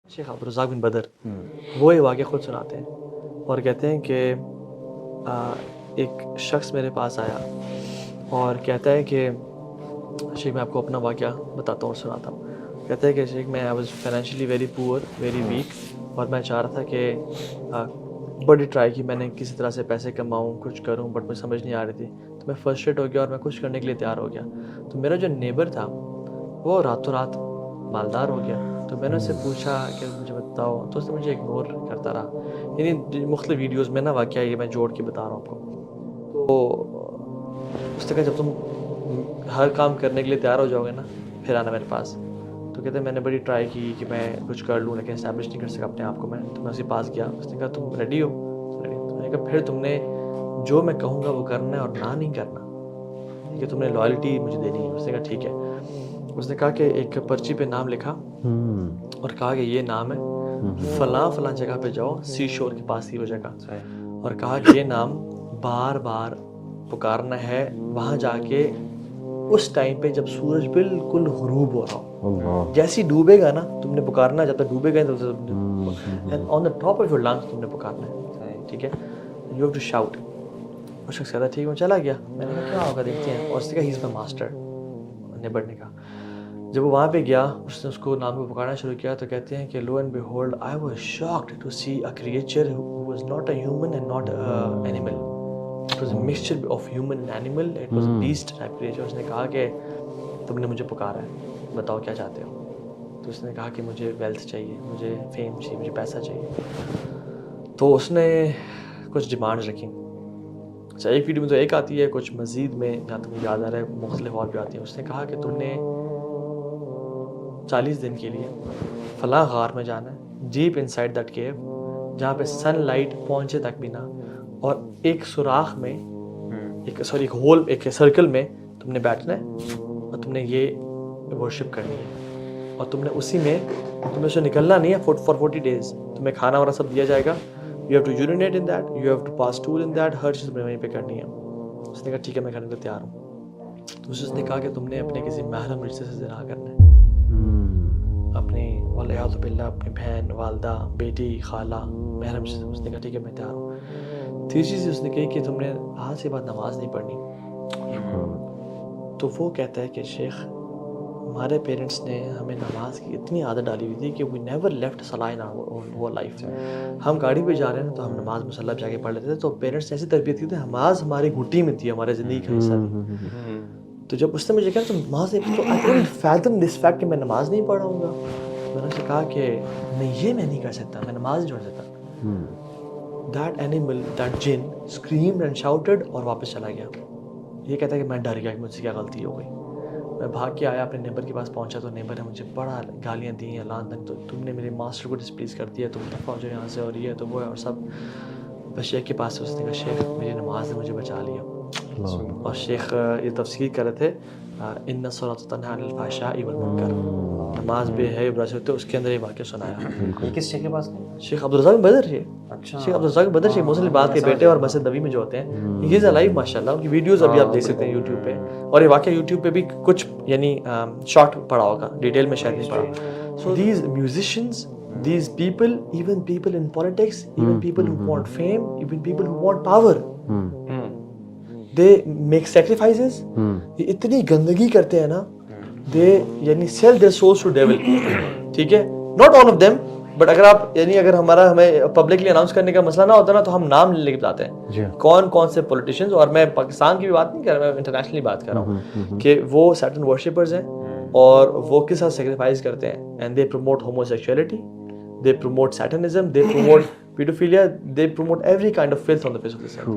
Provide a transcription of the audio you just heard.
शेख अब्दुर्रज़ाक बिन बदर वो ये वाक़या ख़ुद सुनाते हैं और कहते हैं कि एक शख्स मेरे पास आया और कहता है कि शेख मैं आपको अपना वाक़या बताता हूँ और सुनाता हूँ। कहता है कि शेख मैं I was financially very poor very weak और मैं चाह रहा था कि बड़ी ट्राई की मैंने किसी तरह से पैसे कमाऊँ कुछ करूँ बट मुझे समझ नहीं आ रही थी। तो मैं फ्रस्ट्रेट हो गया और मैं कुछ करने के लिए तैयार हो गया। तो मेरा जो नेबर था वो रातों रात मालदार हो गया। तो मैंने उससे पूछा कि मुझे बताओ, तो उसने मुझे इग्नोर करता रहा। यानी मुख्तलिफ वीडियोज़ में ना वाक़या ये मैं जोड़ के बता रहा हूँ आपको। तो उसने कहा जब तुम हर काम करने के लिए तैयार हो जाओगे ना फिर आना मेरे पास। तो कहते मैंने बड़ी ट्राई की कि मैं कुछ कर लूँ लेकिन इस्टेब्लिश नहीं कर सका अपने आप को मैं। तो मैं उसके पास गया, उसने कहा तुम रेडी हो? रेडी। तो मैंने कहा फिर तुमने जो मैं कहूँगा वो करना है और ना नहीं करना, ठीक है? तुमने लॉयल्टी मुझे देनी है। उसने कहा ठीक है। उसने कहा कि एक पर्ची पे नाम लिखा और कहा कि ये नाम है, फ़लाँ फ़लाँ जगह पे जाओ, सी शोर के पास थी वो जगह, और कहा कि ये नाम बार बार पुकारना है वहाँ जाके उस टाइम पे जब सूरज बिल्कुल ग़ुरूब हो रहा हो। जैसे ही डूबेगा ना तुमने पुकारना, जब तक डूबेगा तो and on the top of your lungs तुमने पुकारना है, ठीक है? You have to shout. वो शख्स कहता ठीक है, मैं चला गया। मैंने कहा क्या होगा देखते हैं। और उसने कहा he is my master, neighbour ने कहा। जब वो वहाँ पे गया उसने उसको नाम को पुकारना शुरू किया तो कहते हैं कि lo and behold I was shocked to see a creature who was not a human and not a animal. It was a mixture of human and animal. It was a beast type creature. उसने कहा कि तुमने मुझे पुकारा है, बताओ क्या चाहते हो? तो उसने कहा कि मुझे वेल्थ चाहिए, मुझे फेम चाहिए, मुझे पैसा चाहिए। तो उसने कुछ डिमांड्स रखी। अच्छा, एक वीडियो में तो एक आती है, कुछ मज़ीद में जहाँ तक मुझे याद आ रहा है मुख्तलिफ और भी आती है। उसने कहा कि तुमने 40 दिन के लिए फलां गार में जाना है, डीप इनसाइड दैट केव, जहाँ पे सनलाइट पहुँचे तक भी ना, और एक सुराख में एक होल, एक सर्कल में तुमने बैठना है और तुमने ये वर्शिप करनी है और तुमने उसी में तुम्हें से निकलना नहीं है फॉर 40 डेज़। तुम्हें खाना वाना सब दिया जाएगा। You have to urinate in that, you have to pass stool in that, हर चीज़ तुम्हें वहीं पे करनी है। उसने कहा ठीक है मैं करने को तैयार हूँ। तो उसने कहा कि तुमने अपने किसी महरम रिश्ते से ज़िना करना है, अपनी वल्लाहुबिल्लाह अपनी बहन, वालदा, बेटी, खाला, महरम से। उसने कहा ठीक है मैं तैयार हूँ। तीसरी चीज़ उसने कही कि तुमने आज के बाद नमाज नहीं पढ़नी। तो वो कहता है कि शेख हमारे पेरेंट्स ने हमें नमाज की इतनी आदत डाली हुई थी कि वी नेवर लेफ्ट सलाह इन आवर लाइफ। हम गाड़ी पे जा रहे हैं तो हम नमाज मुसल्ला पे जाके पढ़ लेते थे। तो पेरेंट्स ने ऐसी तरबियत की थी, नमाज हमारी घुट्टी में थी, हमारे ज़िंदगी का हिस्सा थी। तो जब उसने मुझे कहा तुम नमाज नहीं, तो I couldn't fathom this fact कि मैं नमाज नहीं पढ़ाऊँगा। मैंने उससे कहा कि नहीं, ये मैं नहीं कर सकता, मैं नमाज नहीं छोड़ सकता। दैट एनिमल, दैट जिन स्क्रीम्ड एंड शाउटेड और वापस चला गया। ये कहता है कि मैं डर गया कि मुझसे क्या गलती हो गई। मैं भाग के आया, अपने नेबर के पास पहुंचा तो नेबर ने मुझे बड़ा गालियाँ दी हैं, लान तक, तो तुमने मेरे मास्टर को डिस्प्लीज़ कर दिया, तुम दफ़ा हो जाओ यहाँ से, और ये तो वो है और सब। बस शेख के पास से उसने कहा शेख मेरी नमाज ने मुझे बचा लिया। और शेख ये तफसीर कर रहे थे इन्ना सलात तन्हा अनिल फ़हशाई वल मुनकर, नमाज बेहया बुराई से होते, उसके अंदर ये वाक़या सुनाया। ये किस शेख के पास गए? शेख अब्दुर्रज़ाक बिन बदर। ये अच्छा, शेख अब्दुर्रज़ाक बिन बदर शेख मोहसिन बात के बेटे और मस्जिद नबी में जो होते हैं, ये लाइव माशाल्लाह उनकी वीडियोस अभी आप देख सकते हैं यूट्यूब पे। और ये वाक़या यूट्यूब पे भी कुछ यानी शॉर्ट पड़ा होगा, डिटेल में शायद नहीं पड़ा। So these musicians, these people, even people in politics, even people who want fame, even people who want power, they make sacrifices. ये इतनी गंदगी करते हैं ना, they यानी sell their souls to devil, ठीक है? Not all of them, but अगर आप यानी अगर हमें पब्लिकली अनाउंस करने का मसला ना होता ना तो हम नाम लेके बताते हैं कौन कौन से पॉलिटिशियंस। और मैं पाकिस्तान की भी बात नहीं कर रहा, मैं इंटरनेशनली बात कर रहा हूँ कि वो सर्टेन वर्शिपर्स हैं और वो किस साथ सेक्रीफाइस करते हैं। And they promote homosexuality, they promote satanism, they promote pedophilia, they promote every kind of filth on the face of this earth.